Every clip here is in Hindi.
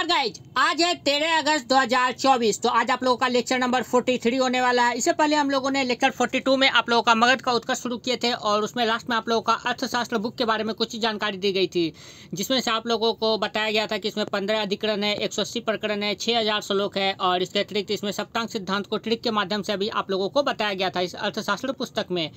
नमस्कार गाइज, आज है 13 अगस्त 2024। तो आज आप लोगों का लेक्चर नंबर 43 होने वाला है। इससे पहले हम लोगों ने लेक्चर 42 में आप लोगों का मगध का उत्कर्ष शुरू किए थे और उसमें लास्ट में आप लोगों का अर्थशास्त्र बुक के बारे में कुछ जानकारी दी गई थी, जिसमें से आप लोगों को बताया गया था कि इसमें 15 अधिकरण है, 180 प्रकरण है, 6000 श्लोक है और इसके अतिरिक्त इसमें सप्तांग सिद्धांत को ट्रिक के माध्यम से भी आप लोगों को बताया गया था इस अर्थशास्त्र पुस्तक में।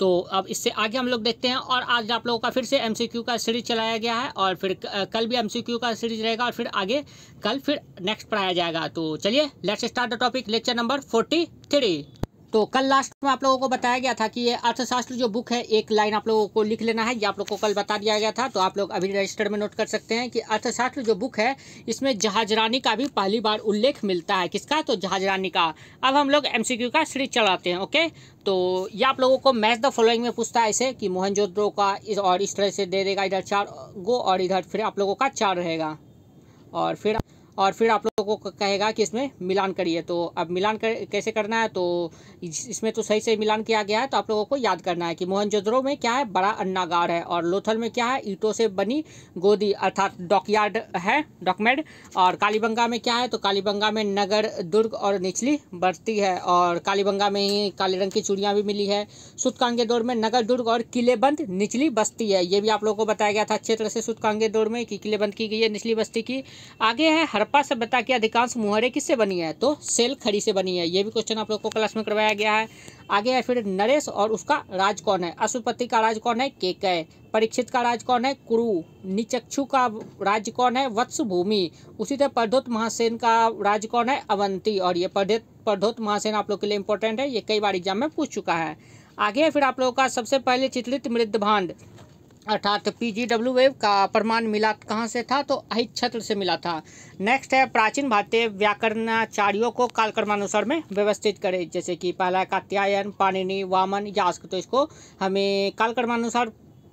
तो अब इससे आगे हम लोग देखते हैं और आज आप लोगों का फिर से एमसीक्यू का सीरीज चलाया गया है और फिर कल भी एमसीक्यू का सीरीज रहेगा और फिर आगे कल फिर नेक्स्ट पढ़ाया जाएगा। तो चलिए let's start the topic, lecture number 43। तो कल लास्ट में आप लोगों को बताया गया था कि ये अर्थशास्त्र जो बुक है, एक लाइन आप लोगों को लिख लेना है, ये आप लोगों को कल बता दिया गया था। तो आप लोग अभी रजिस्टर में नोट कर सकते हैं कि अर्थशास्त्र जो बुक है इसमें जहाजरानी का भी पहली बार उल्लेख मिलता है। किसका? तो जहाजरानी का। अब हम लोग एमसीक्यू का सीरीज चलाते हैं। ओके, तो ये आप लोगों को मैच द फॉलोइंग में पूछता है ऐसे कि मोहनजोदड़ो का और इस तरह से दे देगा, इधर 4 गो और इधर फिर आप लोगों का 4 रहेगा और फिर आप लोगों को कहेगा कि इसमें मिलान करिए। तो अब मिलान कैसे करना है? तो इसमें तो सही से मिलान किया गया है, तो आप लोगों को याद करना है कि मोहनजोदड़ो में क्या है, बड़ा अन्नागार है और लोथल में क्या है, ईंटों से बनी गोदी अर्थात डॉकयार्ड है, डॉकमेड। और कालीबंगा में क्या है, तो कालीबंगा में नगर, दुर्ग और निचली बस्ती है और कालीबंगा में ही काले रंग की चूड़ियाँ भी मिली है। सूतकांगे दौर में नगर, दुर्ग और किलेबंद निचली बस्ती है। ये भी आप लोगों को बताया गया था अच्छे तरह से सूतकांगे दौर में कि किलेबंद की गई है निचली बस्ती की। आगे है हड़प्पा सभ्यता की अधिकांश मुहरे किससे बनी है, तो सेल खड़ी से बनी है। ये भी क्वेश्चन आप लोग को क्लास में करवाया गया है। आगे है फिर नरेश और उसका राज कौन है। अशुपति का राज कौन है, केकय। परीक्षित का राज कौन है, कुरु। निचक्षु का राज कौन है, वत्स भूमि। उसी तरह प्रद्योत महासेन का राज कौन है, अवंती। और ये प्रद्योत महासेन आप लोग के लिए इंपॉर्टेंट है, ये कई बार एग्जाम में पूछ चुका है। आगे फिर आप लोगों का सबसे पहले चित्रित मृदभांड अर्थात PGW वेव का प्रमाण मिला कहाँ से था, तो अहिच्छत्र से मिला था। नेक्स्ट है प्राचीन भारतीय व्याकरणाचार्यों को कालक्रमानुसार में व्यवस्थित करें, जैसे कि पहला कात्यायन, पाणिनि, वामन, यास्क। तो इसको हमें कालक्रमानुसार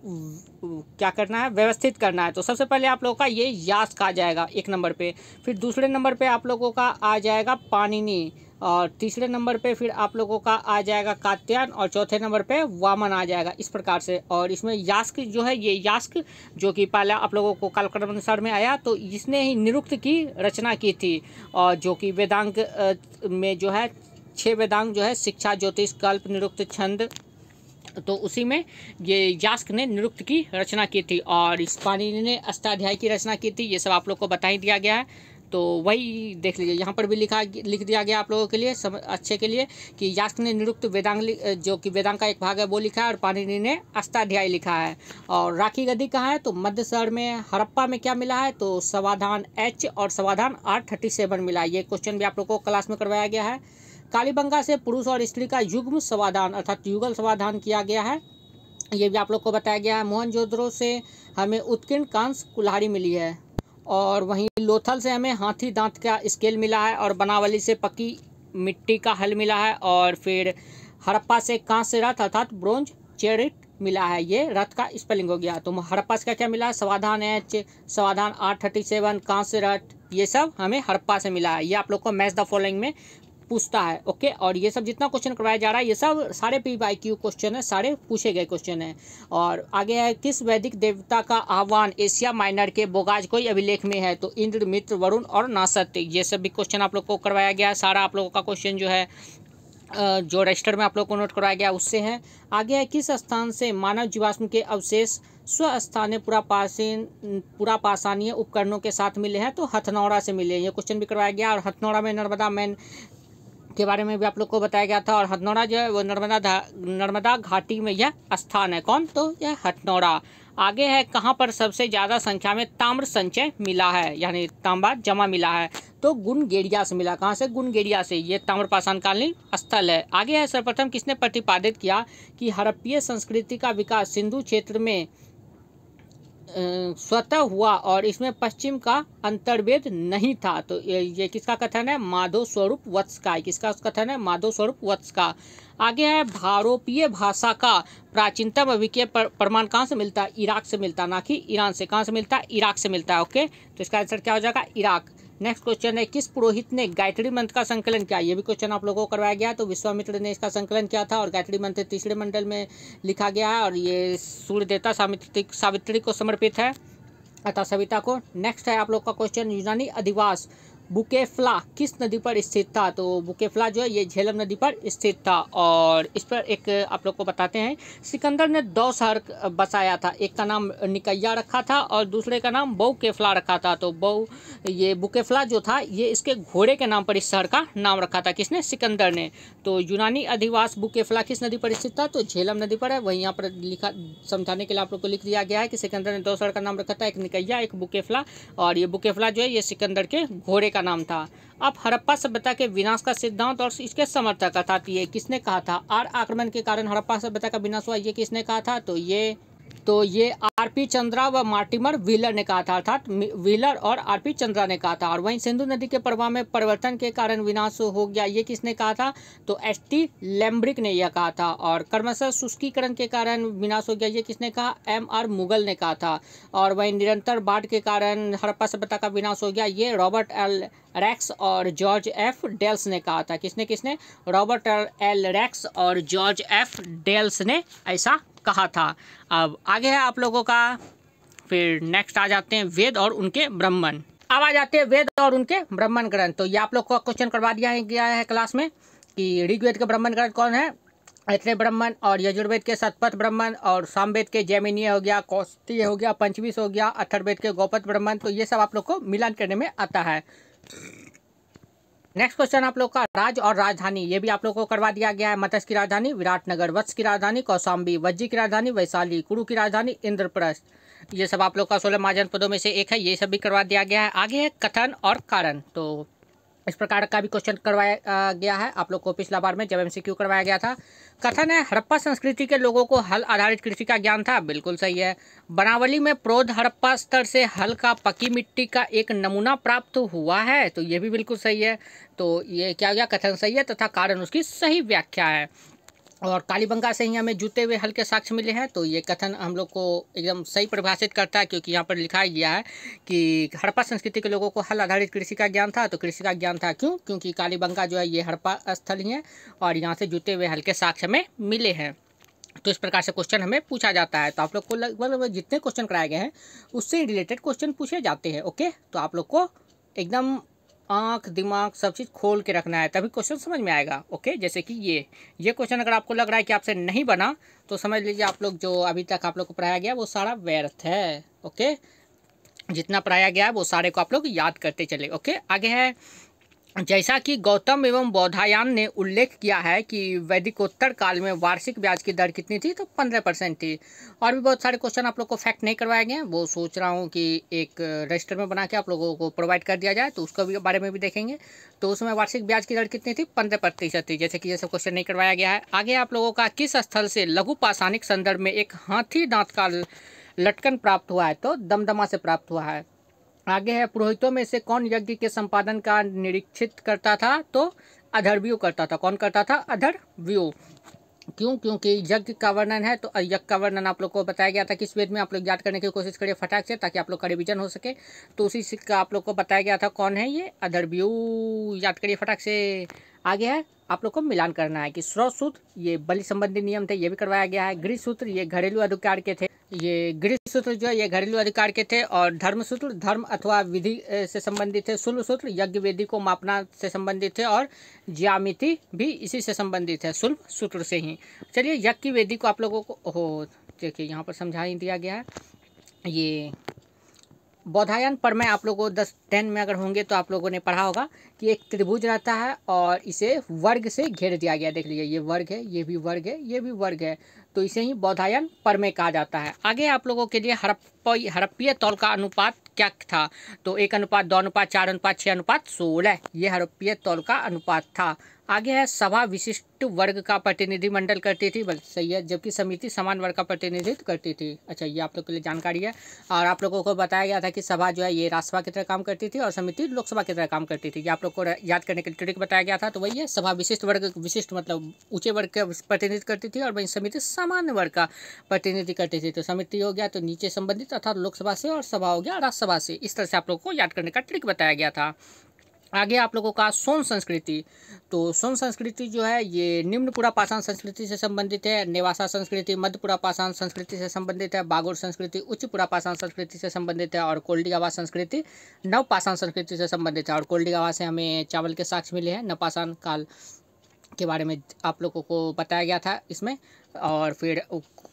क्या करना है, व्यवस्थित करना है। तो सबसे पहले आप लोगों का ये यास्क आ जाएगा 1 नंबर पे, फिर दूसरे नंबर पे आप लोगों का आ जाएगा पाणिनि और तीसरे नंबर पे फिर आप लोगों का आ जाएगा कात्यायन और चौथे नंबर पे वामन आ जाएगा, इस प्रकार से। और इसमें यास्क जो है, ये यास्क जो कि पहला आप लोगों को कालक्रम अनुसार में आया, तो इसने ही निरुक्त की रचना की थी और जो कि वेदांग में जो है 6 वेदांग जो है, शिक्षा, ज्योतिष, कल्प, निरुक्त, छंद, तो उसी में ये यास्क ने निरुक्त की रचना की थी और इस पाणिनि ने अष्टाध्यायी की रचना की थी। ये सब आप लोग को बता ही दिया गया है, तो वही देख लीजिए। यहाँ पर भी लिख दिया गया आप लोगों के लिए अच्छे के लिए कि यास्क ने निरुक्त वेदांग जो कि वेदांग का एक भाग है वो लिखा है और पाणिनि ने अष्टाध्यायी लिखा है। और राखी गद्दी कहाँ है, तो मध्य शहर में हड़प्पा में क्या मिला है, तो समाधान H और समाधान R37 मिला है। ये क्वेश्चन भी आप लोग को क्लास में करवाया गया है। कालीबंगा से पुरुष और स्त्री का युग्म समाधान अर्थात युगल समाधान किया गया है, ये भी आप लोग को बताया गया है। मोहनजोदड़ो से हमें उत्कीर्ण कांस्य कुल्हाड़ी मिली है और वहीं लोथल से हमें हाथी दांत का स्केल मिला है और बनावली से पक्की मिट्टी का हल मिला है और फिर हड़प्पा से कांस्य रथ अर्थात ब्रोंज चेरिट मिला है। ये रथ का स्पेलिंग हो गया। तो हड़प्पा से क्या मिला है, समाधान H, समाधान R37, कांस्य रथ, ये सब हमें हड़प्पा से मिला है। ये आप लोग को मैच द फॉलोइंग में पूछता है। ओके, और ये सब जितना क्वेश्चन करवाया जा रहा है ये सब सारे PYQ क्वेश्चन है, सारे पूछे गए क्वेश्चन है। और आगे है किस वैदिक देवता का आह्वान एशिया माइनर के बोगाज कोई अभिलेख में है, तो इंद्र, मित्र, वरुण और नासत्य। ये सब भी क्वेश्चन आप लोग को करवाया गया है। सारा आप लोगों का क्वेश्चन जो है जो रजिस्टर में आप लोग को नोट करवाया गया उससे है। आगे है किस स्थान से मानव जीवाश्म के अवशेष स्वस्थानीय पुरापाषाणीय उपकरणों के साथ मिले हैं, तो हथनौरा से मिले। ये क्वेश्चन भी करवाया गया और हथनौरा में नर्मदा मैन के बारे में भी आप लोग को बताया गया था और हथनौरा जो है वो नर्मदा घाटी में यह स्थान है। कौन? तो यह हथनौरा। आगे है कहाँ पर सबसे ज़्यादा संख्या में ताम्र संचय मिला है, यानी तांबा जमा मिला है, तो गुणगेड़िया से मिला। कहाँ से? गुणगेड़िया से। ये ताम्रपाषाण कालीन स्थल है। आगे है सर्वप्रथम किसने प्रतिपादित किया कि हड़प्पीय संस्कृति का विकास सिंधु क्षेत्र में स्वतः हुआ और इसमें पश्चिम का अंतर्वेद नहीं था, तो ये किसका कथन है, माधव स्वरूप वत्स का। किसका कथन है, माधव स्वरूप वत्स का। आगे है भारोपीय भाषा का प्राचीनतम अभिलेख प्रमाण कहाँ से मिलता है, इराक से मिलता है, ना कि ईरान से। कहाँ से मिलता है, इराक से मिलता है। ओके, तो इसका आंसर क्या हो जाएगा, इराक। नेक्स्ट क्वेश्चन है किस पुरोहित ने गायत्री मंत्र का संकलन किया। ये भी क्वेश्चन आप लोगों को करवाया गया, तो विश्वामित्र ने इसका संकलन किया था और गायत्री मंत्र तीसरे मंडल में लिखा गया है और ये सूर्य देवता सावित्री को समर्पित है। अतः सविता को। नेक्स्ट है आप लोग का क्वेश्चन, यूनानी अधिवास बुकेफ्ला किस नदी पर स्थित था? तो बुकेफ्ला जो है ये झेलम नदी पर स्थित था। और इस पर एक आप लोग को बताते हैं, सिकंदर ने 2 शहर बसाया था, एक का नाम निकैया रखा था और दूसरे का नाम बहुकेफ्ला रखा था। तो ये बुकेफ्ला जो था ये इसके घोड़े के नाम पर इस शहर का नाम रखा था, किसने? सिकंदर ने। तो यूनानी अधिवास बुकेफ्ला किस नदी पर स्थित था? तो झेलम नदी पर है। वही यहाँ पर लिखा, समझाने के लिए आप लोग को लिख दिया गया है कि सिकंदर ने 2 शहर का नाम रखा था, एक निकैया एक बुकेफ्ला। और ये बुकेफ्ला जो है ये सिकंदर के घोड़े का नाम था। अब हड़प्पा सभ्यता के विनाश का सिद्धांत और इसके समर्थक अर्थात ये किसने कहा था? आर्य आक्रमण के कारण हड़प्पा सभ्यता का विनाश हुआ, ये किसने कहा था? तो ये आरपी चंद्रा व मार्टिमर व्हीलर ने कहा था, अर्थात व्हीलर और आरपी चंद्रा ने कहा था। और वहीं सिंधु नदी के प्रवाह में परिवर्तन के कारण विनाश हो गया, ये किसने कहा था? तो एसटी लैम्ब्रिक ने यह कहा था। और क्रमशः शुष्कीकरण के कारण विनाश हो गया, ये किसने कहा? एमआर मुगल ने कहा था। और वहीं निरंतर बाढ़ के कारण हड़प्पा सभ्यता का विनाश हो गया, ये रॉबर्ट एल रैक्स और जॉर्ज एफ डेल्स ने कहा था। किसने? रॉबर्ट एल रैक्स और जॉर्ज एफ डेल्स ने ऐसा कहा था। अब आगे है आप लोगों का, फिर नेक्स्ट आ जाते हैं वेद और उनके ब्राह्मण। अब आ जाते हैं वेद और उनके ब्राह्मण ग्रंथ। तो ये आप लोग को क्वेश्चन करवा दिया गया है क्लास में कि ऋग्वेद के ब्राह्मण ग्रंथ कौन है? ऐत्रेय ब्राह्मण, और यजुर्वेद के शतपथ ब्राह्मण, और सामवेद के जैमिनीय हो गया, कौस्तीय हो गया, पंचवीस हो गया, अथर्ववेद के गौपथ ब्राह्मण। तो ये सब आप लोग को मिलान करने में आता है। नेक्स्ट क्वेश्चन आप लोग का राज और राजधानी, ये भी आप लोग को करवा दिया गया है। मत्स्य की राजधानी विराटनगर, वत्स की राजधानी कौशाम्बी, वज्जी की राजधानी वैशाली, कुरु की राजधानी इंद्रप्रस्थ। ये सब आप लोग का 16 महाजन पदों में से एक है, ये सब भी करवा दिया गया है। आगे है कथन और कारण। तो इस प्रकार का भी क्वेश्चन करवाया गया है आप लोग को पिछला बार में जब एमसीक्यू करवाया गया था। कथन है, हड़प्पा संस्कृति के लोगों को हल आधारित कृषि का ज्ञान था। बिल्कुल सही है। बनावली में प्रौढ़ हड़प्पा स्तर से हल का पकी मिट्टी का एक नमूना प्राप्त हुआ है। तो ये भी बिल्कुल सही है। तो ये क्या गया? कथन सही है तथा कारण उसकी सही व्याख्या है। और कालीबंगा से ही हमें जूते हुए हल के साक्ष्य मिले हैं। तो ये कथन हम लोग को एकदम सही परिभाषित करता है, क्योंकि यहाँ पर लिखा गया है कि हड़प्पा संस्कृति के लोगों को हल आधारित कृषि का ज्ञान था। तो कृषि का ज्ञान था क्यों? क्योंकि कालीबंगा जो है ये हड़प्पा स्थल ही है और यहाँ से जूते हुए हल के साक्ष्य हमें मिले हैं। तो इस प्रकार से क्वेश्चन हमें पूछा जाता है। तो आप लोग को लगभग जितने क्वेश्चन कराए गए हैं उससे रिलेटेड क्वेश्चन पूछे जाते हैं। ओके, तो आप लोग को एकदम आँख दिमाग सब चीज़ खोल के रखना है, तभी क्वेश्चन समझ में आएगा। ओके, जैसे कि ये क्वेश्चन अगर आपको लग रहा है कि आपसे नहीं बना तो समझ लीजिए आप लोग जो अभी तक आप लोग को पढ़ाया गया वो सारा व्यर्थ है। ओके, जितना पढ़ाया गया है वो सारे को आप लोग याद करते चले। ओके, आगे है, जैसा कि गौतम एवं बौधायन ने उल्लेख किया है कि वैदिकोत्तर काल में वार्षिक ब्याज की दर कितनी थी? तो 15% थी। और भी बहुत सारे क्वेश्चन आप लोग को फैक्ट नहीं करवाए गए हैं, वो सोच रहा हूँ कि एक रजिस्टर में बना के आप लोगों को प्रोवाइड कर दिया जाए, तो उसका भी बारे में भी देखेंगे। तो उसमें वार्षिक ब्याज की दर कितनी थी? 15% थी, जैसे कि ये सब क्वेश्चन नहीं करवाया गया है। आगे आप लोगों का, किस स्थल से लघु पाषाणिक संदर्भ में एक हाथी दांत का लटकन प्राप्त हुआ है? तो दमदमा से प्राप्त हुआ है। आगे है, पुरोहितों में से कौन यज्ञ के संपादन का निरीक्षित करता था? तो अधर्व्यू करता था। कौन करता था? अधर्व्यू। क्यों? क्योंकि यज्ञ का वर्णन है, तो यज्ञ का वर्णन आप लोग को बताया गया था किस वेद में। आप लोग याद करने की कोशिश करिए फटाक से, ताकि आप लोग का रिवीजन हो सके। तो उसी का आप लोग को बताया गया था कौन है ये? अधर्व्यू। याद करिए फटाक से। आगे है, आप लोग को मिलान करना है कि स्रोत सूत्र ये बलि संबंधी नियम थे, ये भी करवाया गया है। गृह सूत्र ये घरेलू अधिकार के थे, ये गृह सूत्र जो है ये घरेलू अधिकार के थे। और धर्म सूत्र धर्म अथवा विधि से संबंधित थे। शुल्ब सूत्र यज्ञ वेदी को मापना से संबंधित थे। और ज्यामिति भी इसी से संबंधित है, शुल्ब सूत्र से ही। चलिए, यज्ञ की वेदी को आप लोगों को देखिए यहाँ पर समझा ही दिया गया है। ये बौधायन पर में आप लोगों को 10 में अगर होंगे तो आप लोगों ने पढ़ा होगा कि एक त्रिभुज रहता है और इसे वर्ग से घेर दिया गया। देख लीजिए, ये वर्ग है, ये भी वर्ग है, ये भी वर्ग है, तो इसे ही बौधायन परमेय कहा जाता है। आगे आप लोगों के लिए हड़प्पीय तौल का अनुपात क्या था? तो 1:2:4:6:16 ये हड़प्पीय तौल का अनुपात था। आगे है, सभा विशिष्ट वर्ग का प्रतिनिधिमंडल करती थी। बस सही है, जबकि समिति समान वर्ग का प्रतिनिधित्व करती थी। अच्छा, ये आप लोग के लिए जानकारी है। और आप लोगों को बताया गया था कि सभा जो है ये राज्यसभा की तरह काम करती थी और समिति लोकसभा की तरह काम करती थी। ये आप लोग को याद करने के लिए ट्रिक बताया गया था। तो वही है, सभा विशिष्ट वर्ग, विशिष्ट मतलब ऊंचे वर्ग का प्रतिनिधित्व करती थी और वही समिति सामान्य वर्ग का प्रतिनिधित्व करती थी। तो समिति हो गया तो नीचे संबंधित अर्थात लोकसभा से, और सभा हो गया राज्यसभा से। इस तरह से आप लोग को याद करने का ट्रिक बताया गया था। आगे आप लोगों का सोन संस्कृति। तो सोन संस्कृति जो है ये निम्न पुरापाषाण संस्कृति से संबंधित है। नेवासा संस्कृति मध्य पुरापाषाण संस्कृति से संबंधित है। बागोर संस्कृति उच्च पुरापाषाण संस्कृति से संबंधित है। और कोल्डिगावा संस्कृति नवपाषाण संस्कृति से संबंधित है। और कोल्डिगावा से हमें चावल के साक्ष्य मिले हैं। नवपाषाण काल के बारे में आप लोगों को बताया गया था इसमें। और फिर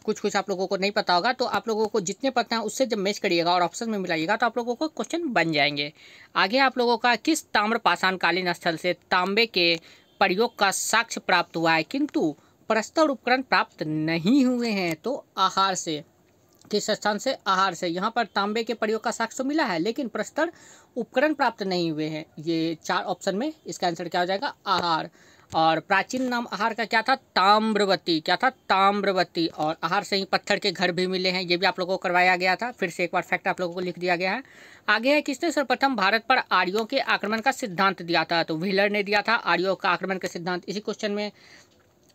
कुछ आप लोगों को नहीं पता होगा, तो आप लोगों को जितने पता हैं उससे जब मैच करिएगा और ऑप्शन में मिलाइएगा तो आप लोगों को क्वेश्चन बन जाएंगे। आगे आप लोगों का किस ताम्रपाषाण कालीन स्थल से तांबे के प्रयोग का साक्ष्य प्राप्त हुआ है किंतु प्रस्तर उपकरण प्राप्त नहीं हुए हैं? तो आहार से। किस स्थान से? आहार से। यहाँ पर तांबे के प्रयोग का साक्ष्य तो मिला है लेकिन प्रस्तर उपकरण प्राप्त नहीं हुए हैं। ये 4 ऑप्शन में इसका आंसर क्या हो जाएगा? आहार। और प्राचीन नाम आहार का क्या था? ताम्रवती। क्या था? ताम्रवती। और आहार से ही पत्थर के घर भी मिले हैं, ये भी आप लोगों को करवाया गया था। फिर से एक बार फैक्ट आप लोगों को लिख दिया गया है। आगे है किसने सर्वप्रथम भारत पर आर्यों के आक्रमण का सिद्धांत दिया था? तो व्हीलर ने दिया था आर्यों का आक्रमण का सिद्धांत। इसी क्वेश्चन में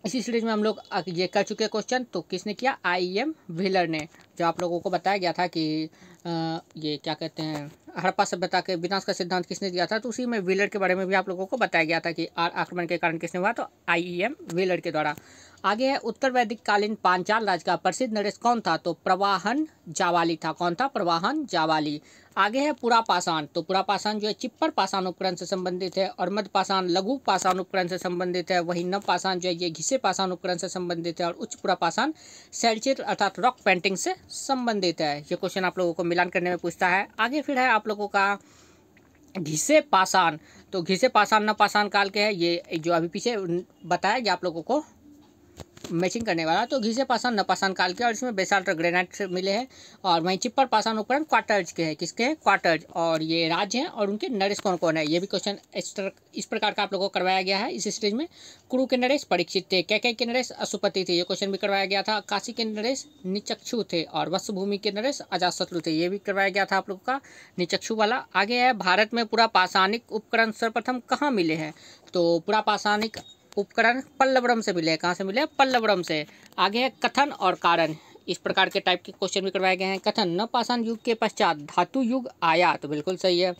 इसी सीरीज में हम लोग ये कर चुके क्वेश्चन। तो किसने किया? IEM व्हीलर ने। जो आप लोगों को बताया गया था कि ये क्या कहते हैं हड़प्पा सभ्यता के विनाश का सिद्धांत किसने दिया था, तो उसी में व्हीलर के बारे में भी आप लोगों को बताया गया था कि आक्रमण के कारण किसने हुआ, तो IEM व्हीलर के द्वारा। आगे है उत्तर वैदिक कालीन पांचाल राज्य का प्रसिद्ध नरेश कौन था? तो प्रवाहन जावाली था। कौन था? प्रवाहन जावाली। आगे है पुरापाषाण। तो पुरापाषाण जो है चिप्पर पाषाण उपकरण से संबंधित है। और मध्यपाषाण लघु पाषाण उपकरण से संबंधित है। वहीं नवपाषाण जो है ये घिसे पाषाण उपकरण से संबंधित है। और उच्च पुरापाषाण शैलचित्र अर्थात रॉक पेंटिंग से संबंधित है। ये क्वेश्चन आप लोगों को मिलान करने में पूछता है। आगे फिर है आप लोगों का घिसे पाषाण। तो घिसे पाषाण नवपाषाण काल के है, ये जो अभी पीछे बताया गया आप लोगों को मैचिंग करने वाला। तो घिसे पाषाण नवपाषाण काल के और इसमें बेसाल्ट और ग्रेनाइट से मिले हैं। और वहीं चिप्पर पाषाण उपकरण क्वार्टर्ज के हैं। किसके हैं? क्वार्टर्ज। और ये राज्य हैं और उनके नरेश कौन कौन है, ये भी क्वेश्चन इस प्रकार का आप लोगों को करवाया गया है इस स्टेज में। कुरु के नरेश परीक्षित थे। कैकेय के नरेश अशुपति थे, ये क्वेश्चन भी करवाया गया था। काशी के नरेश निचक्षु थे। और वत्सभूमि के नरेश अजातशत्रु थे, ये भी करवाया गया था आप लोगों का निचक्षु वाला। आगे है भारत में पुरापाषाणिक उपकरण सर्वप्रथम कहाँ मिले हैं? तो पुरापाषाणिक उपकरण पल्लवरम से मिले हैं। कहाँ से मिले? पल्लवरम से। आगे है कथन और कारण। इस प्रकार के टाइप के क्वेश्चन भी करवाए गए हैं। कथन नवपाषाण युग के पश्चात धातु युग आया, तो बिल्कुल सही है।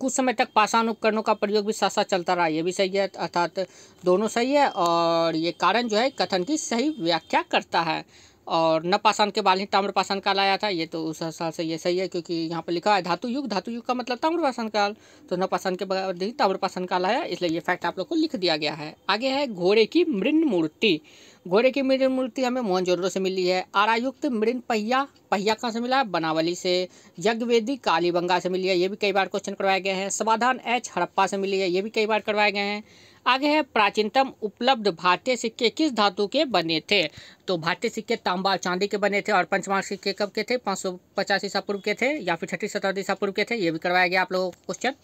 कुछ समय तक पाषाण उपकरणों का प्रयोग भी साथ साथ चलता रहा, ये भी सही है, अर्थात दोनों सही है। और ये कारण जो है कथन की सही व्याख्या करता है। और नवपाषाण के बाद ही ताम्रपाषाण काल आया था, ये तो उस हिसाब से ये सही है क्योंकि यहाँ पर लिखा है धातु युग। धातु युग का मतलब ताम्रपाषाण काल, तो नवपाषाण के बाद ही ताम्रपाषाण काल आया, इसलिए ये फैक्ट आप लोग को लिख दिया गया है। आगे है घोड़े की मृण मूर्ति। घोड़े की मृण मूर्ति हमें मोहनजोदड़ो से मिली है। आरायुक्त मृण पहिया। पहिया कहाँ से मिला है? बनावली से। यज्ञवेदी कालीबंगा से मिली है, ये भी कई बार क्वेश्चन करवाए गए हैं। समाधान H हड़प्पा से मिली है, ये भी कई बार करवाए गए हैं। आगे है प्राचीनतम उपलब्ध भारतीय सिक्के किस धातु के बने थे? तो भारतीय सिक्के तांबा और चांदी के बने थे। और पंचमार्क सिक्के कब के थे? 550 ईसा पूर्व के थे या फिर 6ठी शताब्दी ईसा पूर्व के थे, ये भी करवाया गया आप लोगों को क्वेश्चन।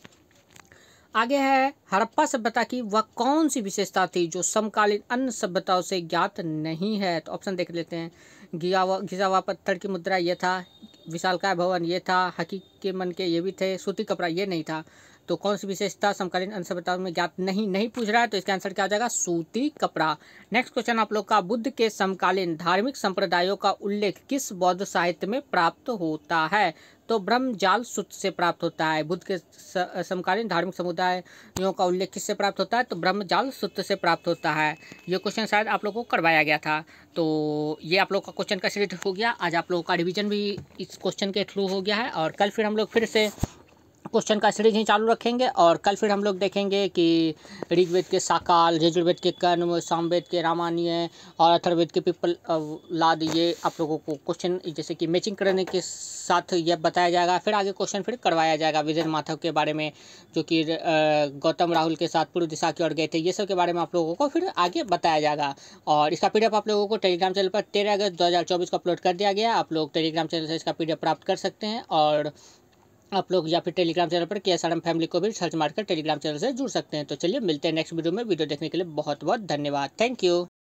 आगे है हड़प्पा सभ्यता की वह कौन सी विशेषता थी जो समकालीन अन्य सभ्यताओं से ज्ञात नहीं है? तो ऑप्शन देख लेते हैं। घिसा हुआ पत्थर की मुद्रा ये था। विशालकाय भवन ये था। हकी के मन के ये भी थे। सूती कपड़ा ये नहीं था। तो कौन सी विशेषता समकालीन अन्य सभ्यताओं में ज्ञात नहीं पूछ रहा है, तो इसका आंसर क्या हो जाएगा? सूती कपड़ा। नेक्स्ट क्वेश्चन आप लोग का बुद्ध के समकालीन धार्मिक संप्रदायों का उल्लेख किस बौद्ध साहित्य में प्राप्त होता है? तो ब्रह्मजाल सूत्र से प्राप्त होता है। बुद्ध के समकालीन धार्मिक समुदायों का उल्लेख किससे प्राप्त होता है? तो ब्रह्मजाल सूत्र से प्राप्त होता है। ये क्वेश्चन शायद आप लोगों को करवाया गया था। तो ये आप लोग का क्वेश्चन का सीरीज हो गया। आज आप लोगों का रिवीजन भी इस क्वेश्चन के थ्रू हो गया है। और कल फिर हम लोग फिर से क्वेश्चन का सीरीज ही चालू रखेंगे। और कल फिर हम लोग देखेंगे कि ऋग्वेद के साकाल, यजुर्वेद के कर्म, सामवेद के रामायणीय और अथर्ववेद के पिपल लाद, ये आप लोगों को क्वेश्चन जैसे कि मैचिंग करने के साथ यह बताया जाएगा। फिर आगे क्वेश्चन फिर करवाया जाएगा विजय माधव के बारे में, जो कि गौतम राहुल के साथ पूर्व दिशा की ओर गए थे, ये सब के बारे में आप लोगों को फिर आगे बताया जाएगा। और इसका PDF आप लोगों को टेलीग्राम चैनल पर 13 अगस्त 2024 को अपलोड कर दिया गया। आप लोग टेलीग्राम चैनल से इसका PDF प्राप्त कर सकते हैं। और आप लोग या फिर टेलीग्राम चैनल पर KSRM फैमिली को भी सर्च मारकर टेलीग्राम चैनल से जुड़ सकते हैं। तो चलिए मिलते हैं नेक्स्ट वीडियो में। वीडियो देखने के लिए बहुत बहुत धन्यवाद। Thank you.